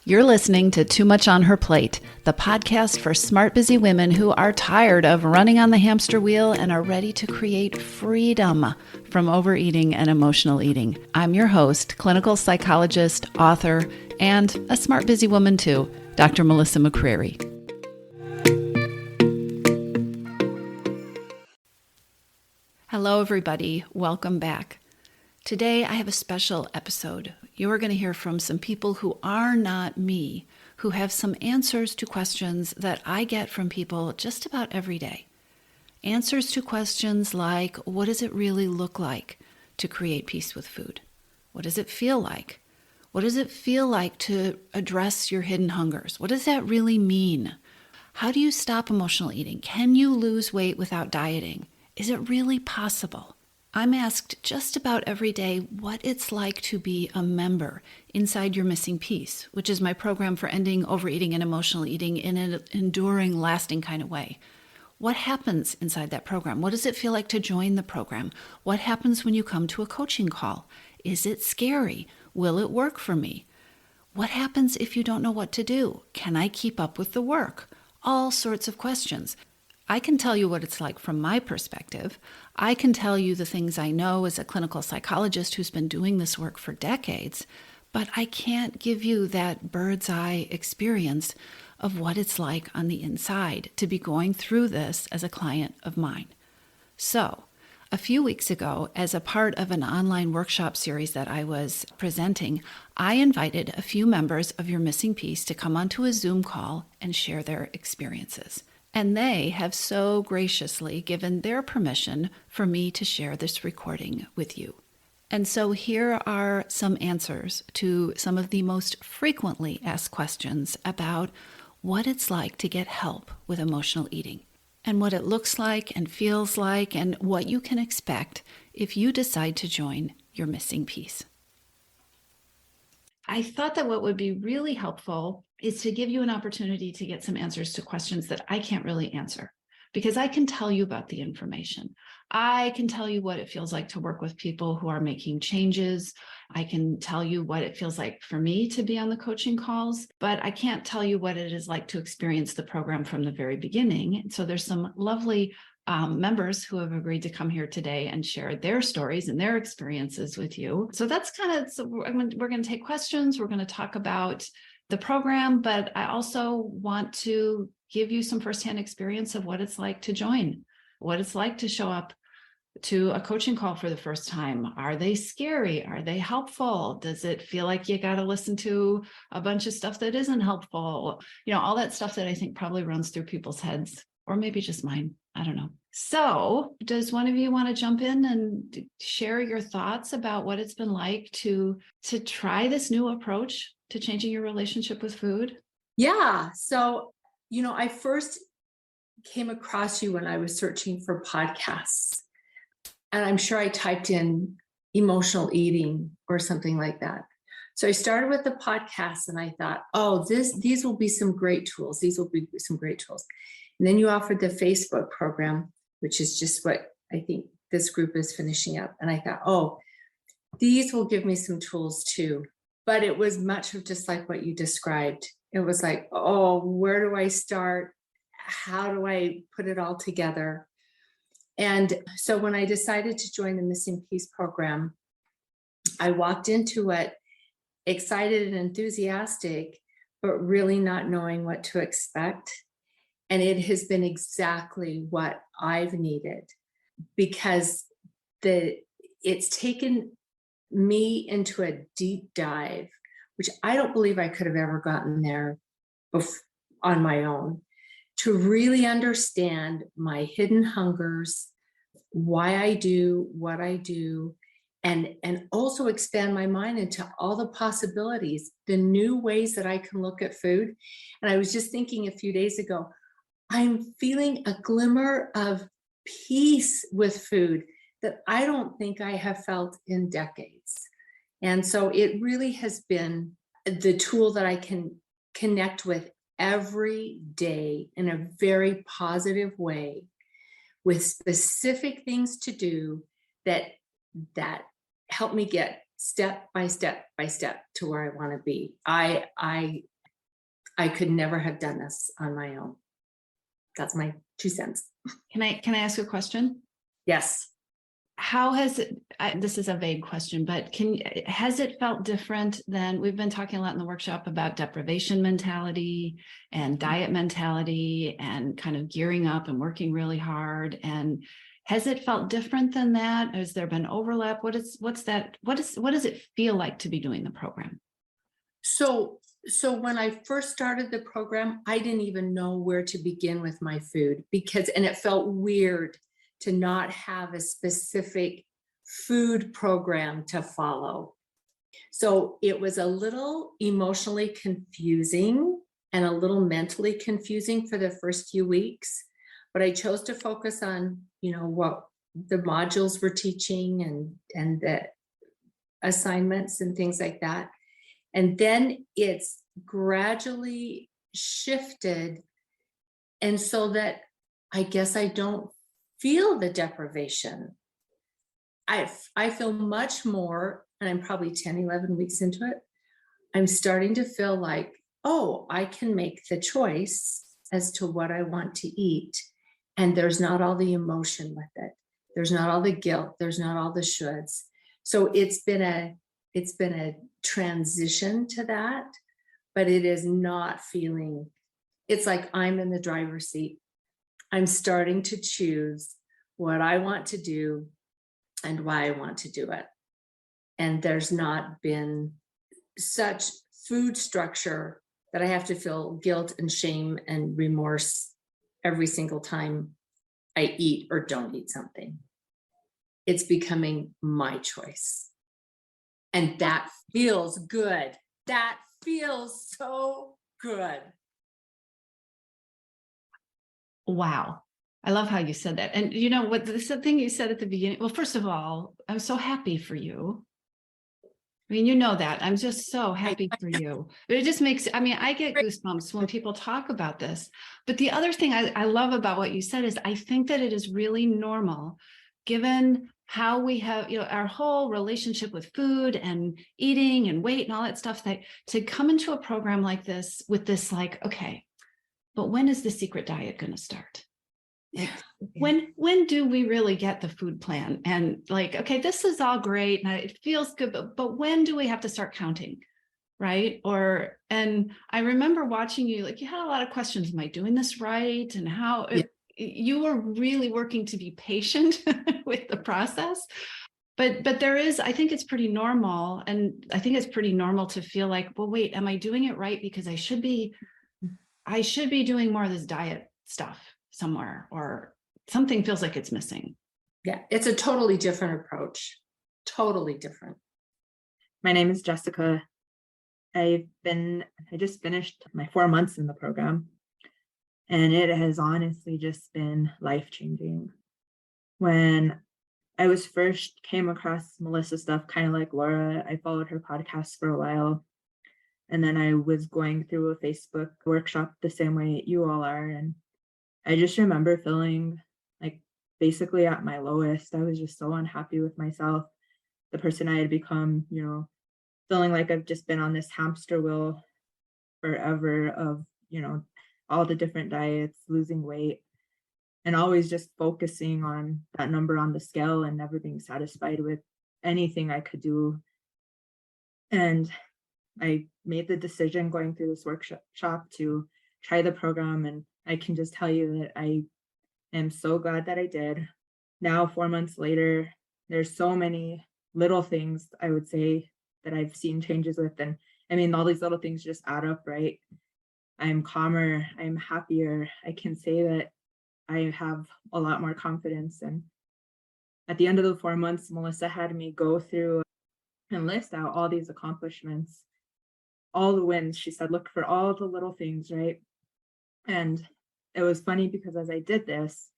You're listening to Too Much on Her Plate, the podcast for smart, busy women who are tired of running on the hamster wheel and are ready to create freedom from overeating and emotional eating. I'm your host, clinical psychologist, author, and a smart, busy woman too, Dr. Melissa McCreary. Hello, everybody. Welcome back. Today, I have a special episode. You are going to hear from some people who are not me, who have some answers to questions that I get from people just about every day. Answers to questions like, what does it really look like to create peace with food? What does it feel like? What does it feel like to address your hidden hungers? What does that really mean? How do you stop emotional eating? Can you lose weight without dieting? Is it really possible? I'm asked just about every day what it's like to be a member inside Your Missing Piece, which is my program for ending overeating and emotional eating in an enduring, lasting kind of way. What happens inside that program? What does it feel like to join the program? What happens when you come to a coaching call? Is it scary? Will it work for me? What happens if you don't know what to do? Can I keep up with the work? All sorts of questions. I can tell you what it's like from my perspective. I can tell you the things I know as a clinical psychologist who's been doing this work for decades, but I can't give you that bird's eye experience of what it's like on the inside to be going through this as a client of mine. So, a few weeks ago, as a part of an online workshop series that I was presenting, I invited a few members of Your Missing Piece to come onto a Zoom call and share their experiences. And they have so graciously given their permission for me to share this recording with you. And so here are some answers to some of the most frequently asked questions about what it's like to get help with emotional eating, and what it looks like and feels like, and what you can expect if you decide to join Your Missing Piece. I thought that what would be really helpful is to give you an opportunity to get some answers to questions that I can't really answer, because I can tell you about the information. I can tell you what it feels like to work with people who are making changes. I can tell you what it feels like for me to be on the coaching calls, but I can't tell you what it is like to experience the program from the very beginning. So there's some lovely members who have agreed to come here today and share their stories and their experiences with you. So that's so we're going to take questions. We're going to talk about the program, but I also want to give you some firsthand experience of what it's like to join, what it's like to show up to a coaching call for the first time. Are they scary? Are they helpful? Does it feel like you got to listen to a bunch of stuff that isn't helpful? You know, all that stuff that I think probably runs through people's heads, or maybe just mine. I don't know. So does one of you want to jump in and share your thoughts about what it's been like to try this new approach to changing your relationship with food? Yeah. So, I first came across you when I was searching for podcasts. And I'm sure I typed in emotional eating or something like that. So I started with the podcast and I thought, oh, these will be some great tools. These will be some great tools. And then you offered the Facebook program, which is just what I think this group is finishing up. And I thought, oh, these will give me some tools too. But it was much of just like what you described. It was like, oh, where do I start? How do I put it all together? And so when I decided to join the Missing Piece program, I walked into it excited and enthusiastic, but really not knowing what to expect. And it has been exactly what I've needed, because it's taken me into a deep dive, which I don't believe I could have ever gotten there on my own, to really understand my hidden hungers, why I do what I do, and also expand my mind into all the possibilities, the new ways that I can look at food. And I was just thinking a few days ago, I'm feeling a glimmer of peace with food that I don't think I have felt in decades. And so it really has been the tool that I can connect with every day in a very positive way, with specific things to do that help me get step by step by step to where I want to be. I I could never have done this on my own. That's my 2 cents. Can I ask a question? Yes. How has it, this is a vague question, but has it felt different than, we've been talking a lot in the workshop about deprivation mentality and diet mentality and kind of gearing up and working really hard. And has it felt different than that? Has there been overlap? What does it feel like to be doing the program? So when I first started the program, I didn't even know where to begin with my food and it felt weird to not have a specific food program to follow. So it was a little emotionally confusing and a little mentally confusing for the first few weeks, but I chose to focus on, what the modules were teaching and the assignments and things like that. And then it's gradually shifted. And so that I guess I don't feel the deprivation. I feel much more, and I'm probably 10, 11 weeks into it. I'm starting to feel like, oh, I can make the choice as to what I want to eat. And there's not all the emotion with it. There's not all the guilt. There's not all the shoulds. So it's been a transition to that, but it is not feeling, it's like I'm in the driver's seat. I'm starting to choose what I want to do and why I want to do it. And there's not been such food structure that I have to feel guilt and shame and remorse every single time I eat or don't eat something. It's becoming my choice. And that feels good. That feels so good. Wow. I love how you said that. And what the thing you said at the beginning, well, first of all, I'm so happy for you. I mean, you know that. I'm just so happy for you. But it just makes, I get goosebumps when people talk about this. But the other thing I love about what you said is I think that it is really normal, given how we have, our whole relationship with food and eating and weight and all that stuff, that to come into a program like this with this, like, okay, but when is the secret diet going to start? Like, when do we really get the food plan? And like, okay, this is all great and it feels good, but when do we have to start counting? Right? And I remember watching you, like you had a lot of questions. Am I doing this right? And how you were really working to be patient with the process. But there is, I think it's pretty normal. And I think it's pretty normal to feel like, well, wait, am I doing it right? Because I should be doing more of this diet stuff somewhere, or something feels like it's missing. Yeah, it's a totally different approach. Totally different. My name is Jessica. I just finished my 4 months in the program, and it has honestly just been life-changing. When I was first came across Melissa's stuff, kind of like Laura, I followed her podcast for a while. And then I was going through a Facebook workshop the same way you all are. And I just remember feeling like basically at my lowest. I was just so unhappy with myself, the person I had become, feeling like I've just been on this hamster wheel forever of, all the different diets, losing weight, and always just focusing on that number on the scale and never being satisfied with anything I could do. And I made the decision going through this workshop to try the program. And I can just tell you that I am so glad that I did. Now, 4 months later, there's so many little things I would say that I've seen changes with. And all these little things just add up, right? I'm calmer, I'm happier. I can say that I have a lot more confidence. And at the end of the 4 months, Melissa had me go through and list out all these accomplishments, all the wins. She said, look for all the little things, right? And it was funny because as I did this,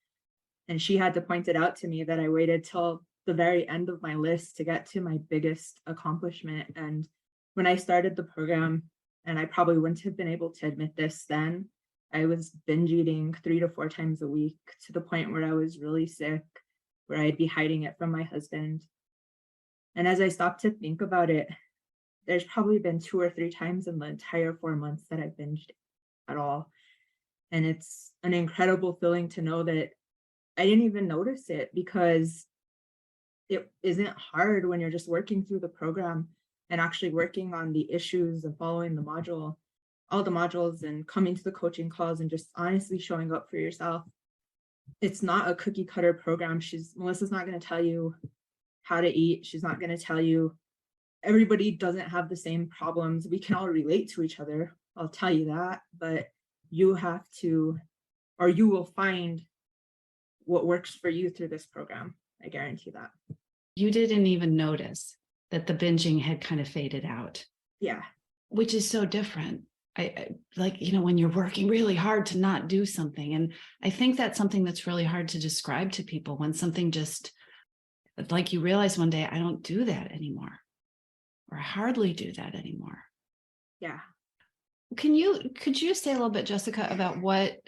and she had to point it out to me, that I waited till the very end of my list to get to my biggest accomplishment. And when I started the program, and I probably wouldn't have been able to admit this then, I was binge eating 3 to 4 times a week, to the point where I was really sick, where I'd be hiding it from my husband. And as I stopped to think about it, there's probably been 2 or 3 times in the entire 4 months that I've binged at all. And it's an incredible feeling to know that I didn't even notice it, because it isn't hard when you're just working through the program and actually working on the issues and following the module, all the modules, and coming to the coaching calls and just honestly showing up for yourself. It's not a cookie cutter program. Melissa's not going to tell you how to eat. She's not going to tell you, everybody doesn't have the same problems. We can all relate to each other, I'll tell you that, but you have to, or you will find what works for you through this program. I guarantee that. You didn't even notice that the binging had kind of faded out. Yeah. Which is so different. I like, when you're working really hard to not do something. And I think that's something that's really hard to describe to people, when something just, like, you realize one day, I don't do that anymore, or I hardly do that anymore. Yeah. Could you say a little bit, Jessica, about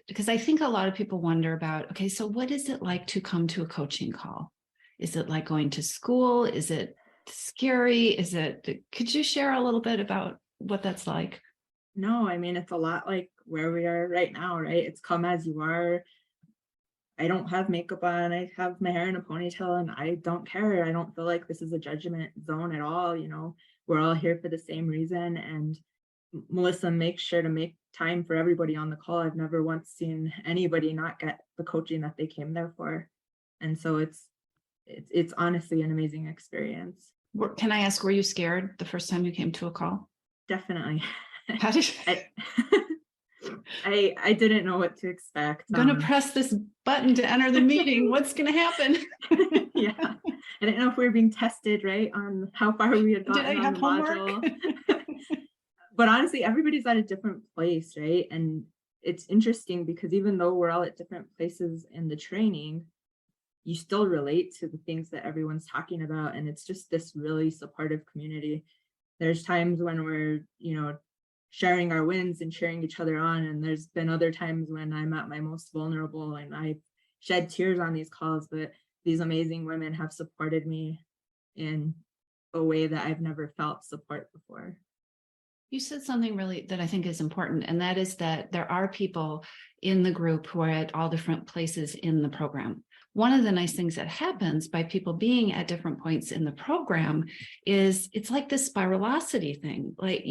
because I think a lot of people wonder about, okay, so what is it like to come to a coaching call? Is it like going to school? Is it scary? Could you share a little bit about what that's like? No, I mean, it's a lot like where we are right now, right? It's come as you are. I don't have makeup on. I have my hair in a ponytail, and I don't care. I don't feel like this is a judgment zone at all. We're all here for the same reason. And Melissa makes sure to make time for everybody on the call. I've never once seen anybody not get the coaching that they came there for. And so it's honestly an amazing experience. Can I ask, were you scared the first time you came to a call? Definitely. How did I didn't know what to expect. I'm going to press this button to enter the meeting. What's going to happen? Yeah. I didn't know if we were being tested, right, on how far we had gotten Did I have on the homework? module. But honestly, everybody's at a different place, right? And it's interesting because even though we're all at different places in the training, you still relate to the things that everyone's talking about. And it's just this really supportive community. There's times when we're, sharing our wins and cheering each other on. And there's been other times when I'm at my most vulnerable and I shed tears on these calls, but these amazing women have supported me in a way that I've never felt support before. You said something really that I think is important, and that is that there are people in the group who are at all different places in the program. One of the nice things that happens by people being at different points in the program is it's like this spiralosity thing. Like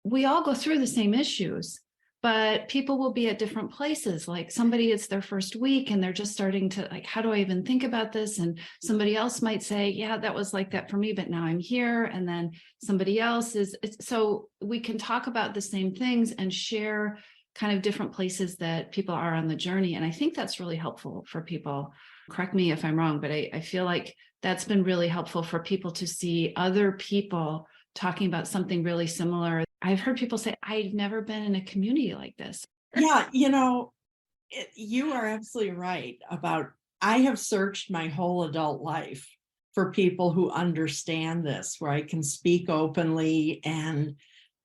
we all go through the same issues, but people will be at different places. Like somebody, it's their first week and they're just starting to like, how do I even think about this? And somebody else might say, yeah, that was like that for me, but now I'm here. And then somebody else so we can talk about the same things and share kind of different places that people are on the journey. And I think that's really helpful for people. Correct me if I'm wrong, but I feel like that's been really helpful for people to see other people talking about something really similar. I've heard people say, I've never been in a community like this. Yeah, you are absolutely right about, I have searched my whole adult life for people who understand this, where I can speak openly and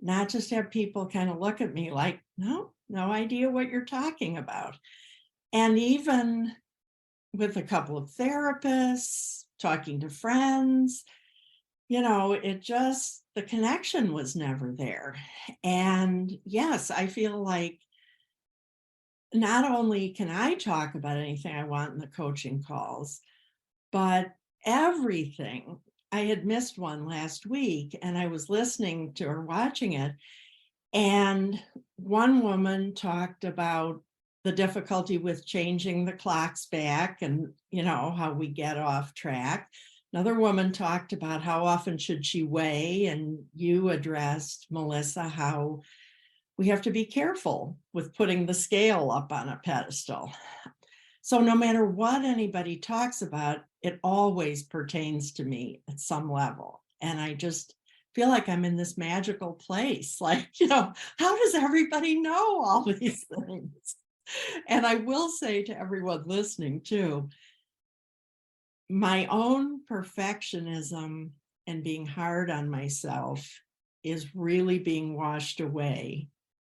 not just have people kind of look at me like, no idea what you're talking about. And even with a couple of therapists, talking to friends, the connection was never there. And yes, I feel like not only can I talk about anything I want in the coaching calls, but everything. I had missed one last week and I was listening to or watching it. And one woman talked about the difficulty with changing the clocks back and, how we get off track. Another woman talked about how often should she weigh, and you addressed, Melissa, how we have to be careful with putting the scale up on a pedestal. So no matter what anybody talks about, it always pertains to me at some level. And I just feel like I'm in this magical place. Like, how does everybody know all these things? And I will say to everyone listening too, my own perfectionism and being hard on myself is really being washed away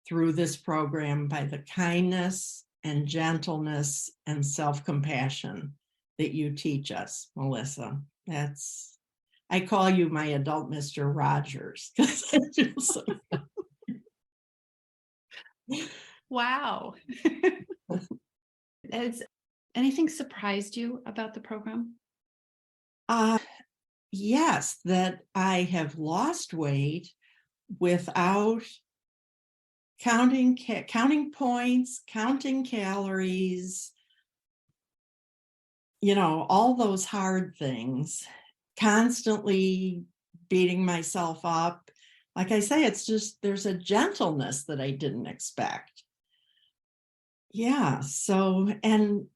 through this program by the kindness and gentleness and self-compassion that you teach us, Melissa. I call you my adult Mr. Rogers. Wow. Has anything surprised you about the program? Uh, yes, that I have lost weight without counting points, counting calories, all those hard things, constantly beating myself up. Like I say, it's just there's a gentleness that I didn't expect. Yeah, so and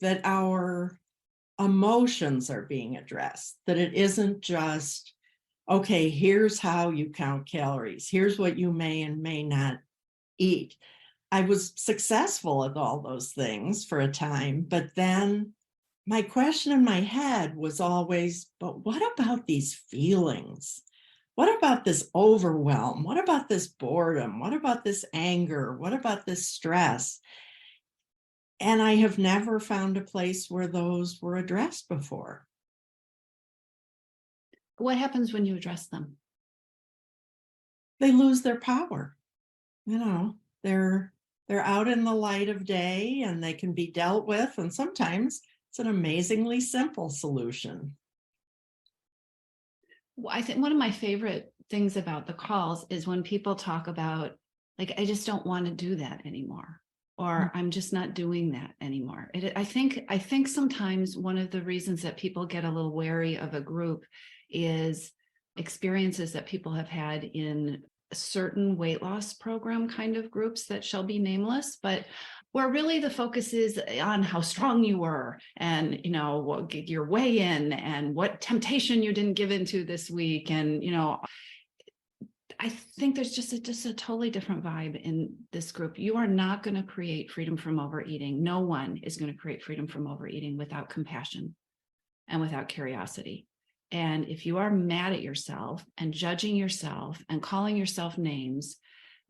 that our emotions are being addressed, that it isn't just, okay, here's how you count calories, here's what you may and may not eat. I was successful at all those things for a time, but then my question in my head was always, but what about these feelings? What about this overwhelm? What about this boredom? What about this anger? What about this stress? And I have never found a place where those were addressed before. What happens when you address them? They lose their power. They're out in the light of day and they can be dealt with. And sometimes it's an amazingly simple solution. Well, I think one of my favorite things about the calls is when people talk about, like, I just don't want to do that anymore, or I'm just not doing that anymore. I think sometimes one of the reasons that people get a little wary of a group is experiences that people have had in certain weight loss program kind of groups that shall be nameless, but where really the focus is on how strong you were and, what your weigh in and what temptation you didn't give into this week. And, I think there's just a totally different vibe in this group. You are not going to create freedom from overeating. No one is going to create freedom from overeating without compassion and without curiosity. And if you are mad at yourself and judging yourself and calling yourself names,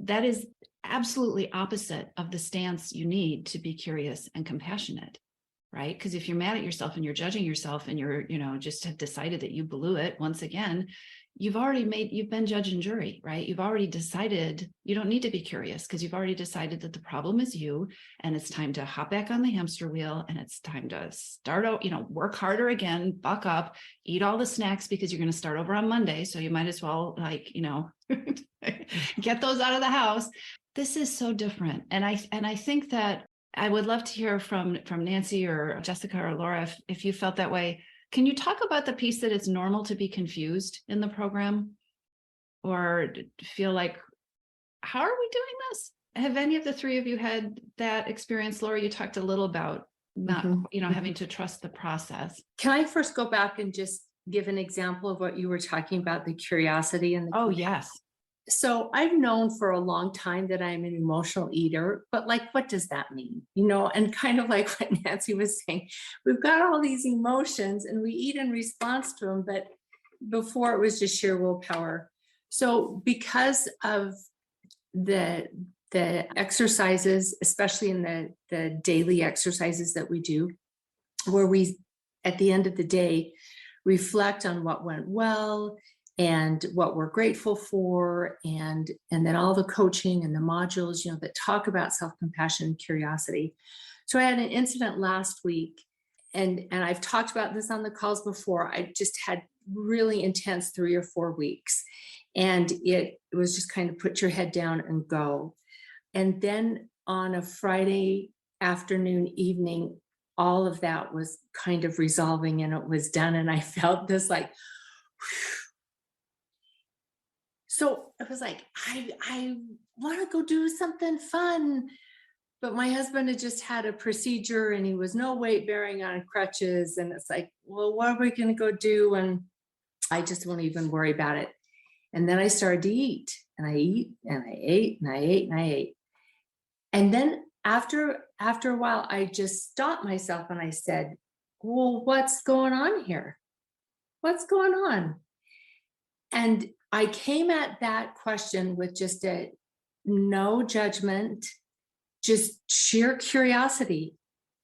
that is absolutely opposite of the stance you need to be curious and compassionate, right? Because if you're mad at yourself and you're judging yourself and you're, just have decided that you blew it once again, you've been judge and jury, right? You've already decided you don't need to be curious because you've already decided that the problem is you, and it's time to hop back on the hamster wheel, and it's time to start out, work harder again, buck up, eat all the snacks because you're going to start over on Monday. So you might as well get those out of the house. This is so different. And I think that I would love to hear from Nancy or Jessica or Laura if you felt that way. Can you talk about the piece that it's normal to be confused in the program, or feel like, how are we doing this? Have any of the three of you had that experience? Laura, you talked a little about not, having to trust the process. Can I first go back and just give an example of what you were talking about, the curiosity and the Oh, yes. So I've known for a long time that I'm an emotional eater, but what does that mean? And kind of like what Nancy was saying, we've got all these emotions and we eat in response to them, but before it was just sheer willpower. So because of the exercises, especially in the daily exercises that we do, where we, at the end of the day, reflect on what went well and what we're grateful for, and then all the coaching and the modules, that talk about self-compassion and curiosity. So I had an incident last week, and I've talked about this on the calls before. I just had really intense 3 or 4 weeks, and it was just kind of put your head down and go. And then on a Friday afternoon, evening, all of that was kind of resolving and it was done. And I felt this whew. So it was like, I want to go do something fun. But my husband had just had a procedure and he was no weight bearing on crutches. And it's like, well, what are we going to go do? And I just won't even worry about it. And then I started to eat, and I ate and I ate and I ate and I ate. And then after a while, I just stopped myself and I said, well, what's going on here? What's going on? And I came at that question with just no judgment, just sheer curiosity.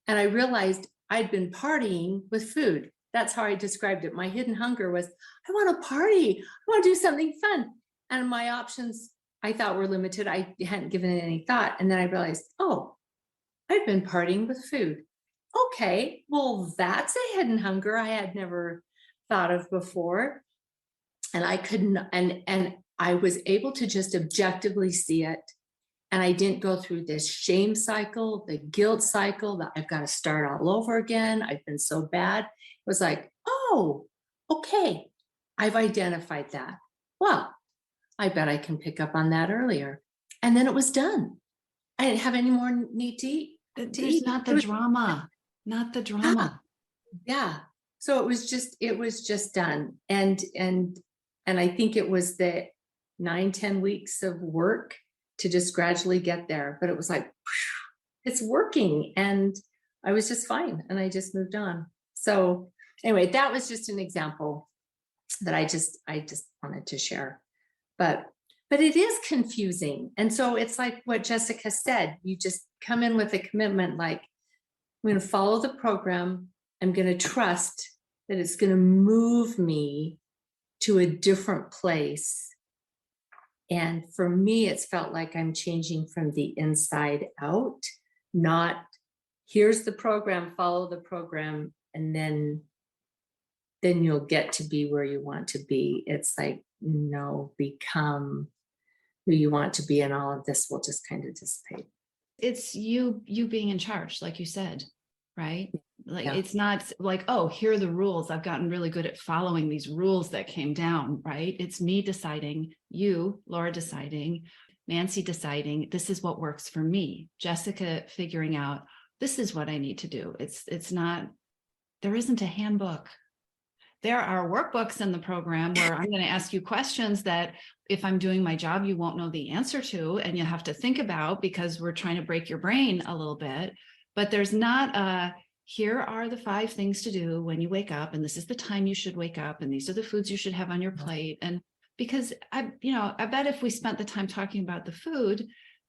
And I realized I'd been partying with food. That's how I described it. My hidden hunger was, I want to party. I want to do something fun. And my options I thought were limited. I hadn't given it any thought. And then I realized, oh, I've been partying with food. Okay, well, that's a hidden hunger I had never thought of before. And I couldn't, and I was able to just objectively see it. And I didn't go through this shame cycle, the guilt cycle that I've got to start all over again. I've been so bad. It was like, oh, okay, I've identified that. Well, I bet I can pick up on that earlier. And then it was done. I didn't have any more need to eat. There's not the drama, not the drama. Yeah. So it was just done. And I think it was the 9-10 weeks of work to just gradually get there. But it was like, it's working. And I was just fine. And I just moved on. So anyway, that was just an example that I just wanted to share. But it is confusing. And so it's like what Jessica said, you just come in with a commitment, like, I'm going to follow the program. I'm going to trust that it's going to move me to a different place. And for me, it's felt like I'm changing from the inside out, not here's the program, follow the program, and then you'll get to be where you want to be. It's like, no, become who you want to be, and all of this will just kind of dissipate. It's you being in charge, like you said, right? Like, Yeah. It's not like, oh, here are the rules. I've gotten really good at following these rules that came down, right? It's me deciding, you, Laura, deciding, Nancy deciding, this is what works for me. Jessica figuring out, this is what I need to do. It's not, there isn't a handbook. There are workbooks in the program where I'm going to ask you questions that if I'm doing my job, you won't know the answer to, and you have to think about because we're trying to break your brain a little bit. But there's not a, here are the 5 things to do when you wake up, and this is the time you should wake up, and these are the foods you should have on your plate. And because I bet if we spent the time talking about the food,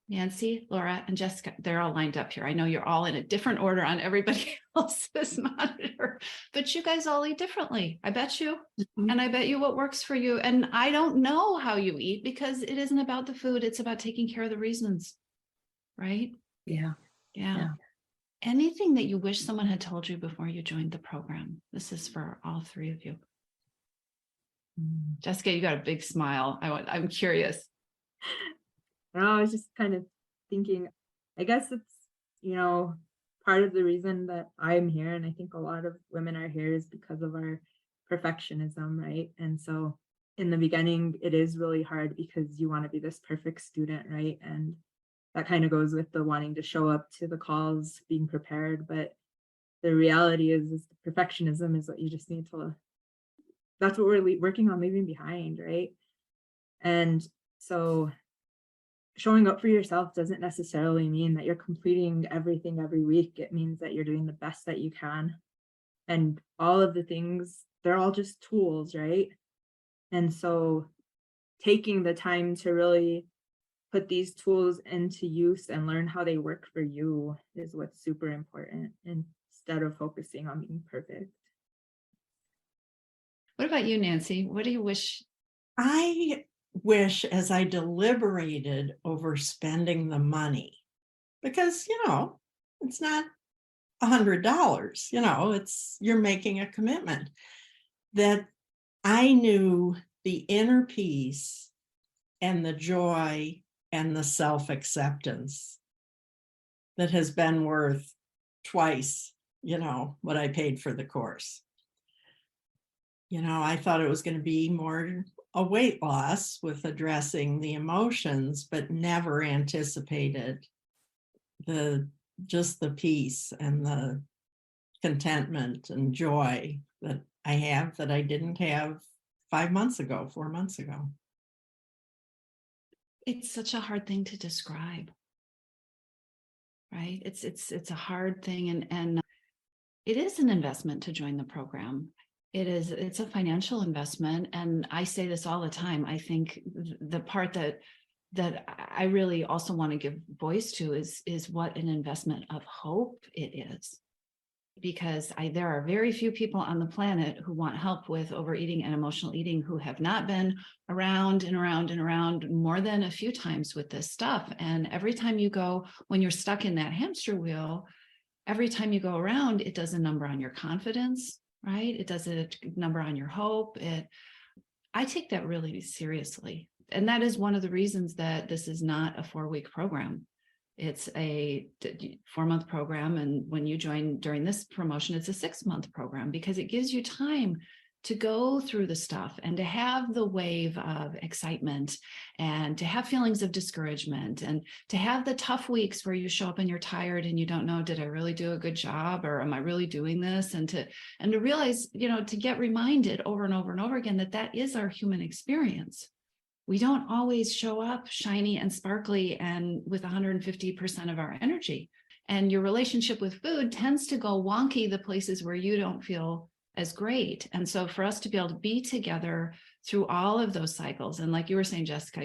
Nancy, Laura, and Jessica, they're all lined up here. I know you're all in a different order on everybody else's monitor, but you guys all eat differently. I bet you. Mm-hmm. And I bet you what works for you. And I don't know how you eat because it isn't about the food. It's about taking care of the reasons. Right? Yeah. Yeah. Anything that you wish someone had told you before you joined the program? This is for all 3 of you. Jessica, you got a big smile. I'm curious. I was just kind of thinking, I guess it's, part of the reason that I'm here, and I think a lot of women are here, is because of our perfectionism, right? And so in the beginning, it is really hard because you want to be this perfect student, right? And that kind of goes with the wanting to show up to the calls, being prepared. But the reality is the perfectionism is what you just need to, that's what we're working on leaving behind, right? And so showing up for yourself doesn't necessarily mean that you're completing everything every week. It means that you're doing the best that you can. And all of the things, they're all just tools, right? And so taking the time to really put these tools into use and learn how they work for you is what's super important, instead of focusing on being perfect. What about you, Nancy? What do you wish? I wish, as I deliberated over spending the money, because, it's not $100, it's, you're making a commitment, that I knew the inner peace and the joy and the self-acceptance that has been worth twice, what I paid for the course. I thought it was going to be more a weight loss with addressing the emotions, but never anticipated just the peace and the contentment and joy that I have that I didn't have 4 months ago. It's such a hard thing to describe, right? It's a hard thing, and it is an investment to join the program. It's a financial investment. And I say this all the time. I think the part that I really also want to give voice to is what an investment of hope it is. because there are very few people on the planet who want help with overeating and emotional eating who have not been around and around and around more than a few times with this stuff. And every time you go, when you're stuck in that hamster wheel, every time you go around, it does a number on your confidence, right? It does a number on your hope. I take that really seriously. And that is one of the reasons that this is not a 4-week program. It's a 4-month program. And when you join during this promotion, it's a 6-month program, because it gives you time to go through the stuff and to have the wave of excitement and to have feelings of discouragement and to have the tough weeks where you show up and you're tired and you don't know, did I really do a good job, or am I really doing this? And to realize, to get reminded over and over and over again that is our human experience. We don't always show up shiny and sparkly and with 150% of our energy. And your relationship with food tends to go wonky the places where you don't feel as great. And so for us to be able to be together through all of those cycles, and like you were saying, Jessica,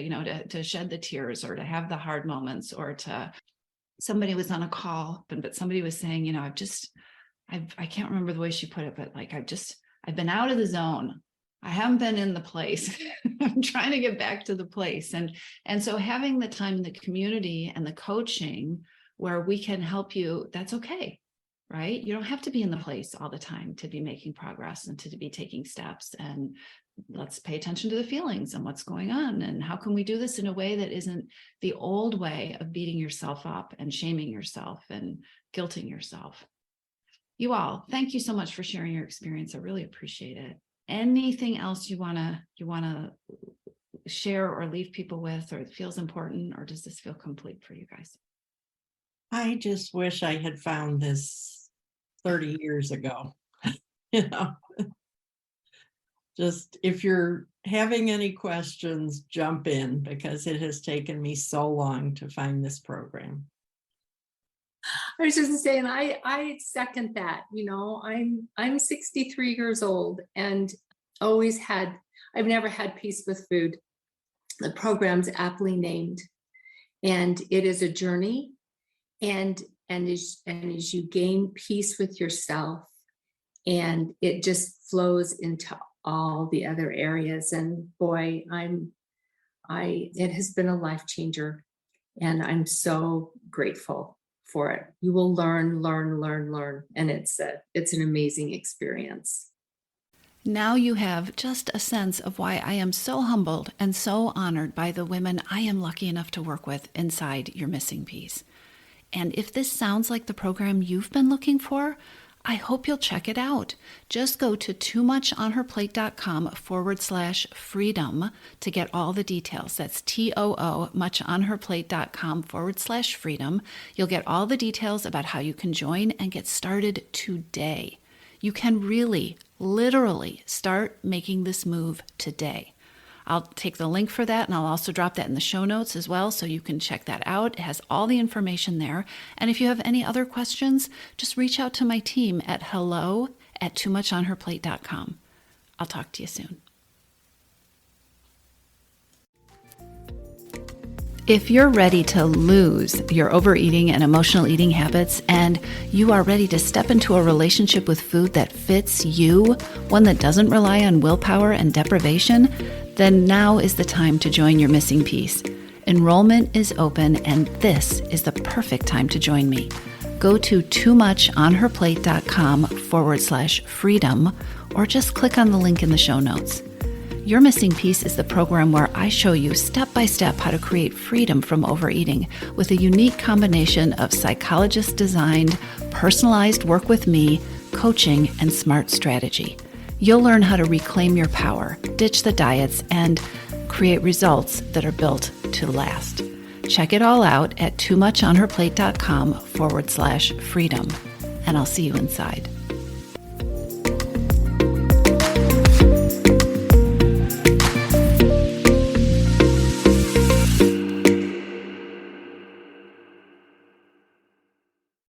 to shed the tears or to have the hard moments, or somebody was on a call, but somebody was saying, I can't remember the way she put it, but like, I've been out of the zone. I haven't been in the place. I'm trying to get back to the place. And so having the time in the community and the coaching where we can help you, that's okay, right? You don't have to be in the place all the time to be making progress and to be taking steps. And let's pay attention to the feelings and what's going on. And how can we do this in a way that isn't the old way of beating yourself up and shaming yourself and guilting yourself? You all, thank you so much for sharing your experience. I really appreciate it. Anything else you wanna share or leave people with, or it feels important, or does this feel complete for you guys? I just wish I had found this 30 years ago. Just if you're having any questions, jump in, because it has taken me so long to find this program. I was just saying, I second that. I'm 63 years old and I've never had peace with food. The program's aptly named, and it is a journey. And as you gain peace with yourself, and it just flows into all the other areas. And boy, it has been a life changer, and I'm so grateful for it. You will learn, and it's an amazing experience. Now you have just a sense of why I am so humbled and so honored by the women I am lucky enough to work with inside Your Missing Piece. And if this sounds like the program you've been looking for, I hope you'll check it out. Just go to toomuchonherplate.com/freedom to get all the details. That's toomuchonherplate.com/freedom. You'll get all the details about how you can join and get started today. You can really, literally start making this move today. I'll take the link for that, and I'll also drop that in the show notes as well, so you can check that out. It has all the information there. And if you have any other questions, just reach out to my team at hello@toomuchonherplate.com. I'll talk to you soon. If you're ready to lose your overeating and emotional eating habits, and you are ready to step into a relationship with food that fits you, one that doesn't rely on willpower and deprivation, then now is the time to join Your Missing Piece. Enrollment is open, and this is the perfect time to join me. Go to toomuchonherplate.com/freedom, or just click on the link in the show notes. Your Missing Piece is the program where I show you step by step how to create freedom from overeating with a unique combination of psychologist-designed, personalized work with me, coaching, and smart strategy. You'll learn how to reclaim your power, ditch the diets, and create results that are built to last. Check it all out at toomuchonherplate.com/freedom, and I'll see you inside.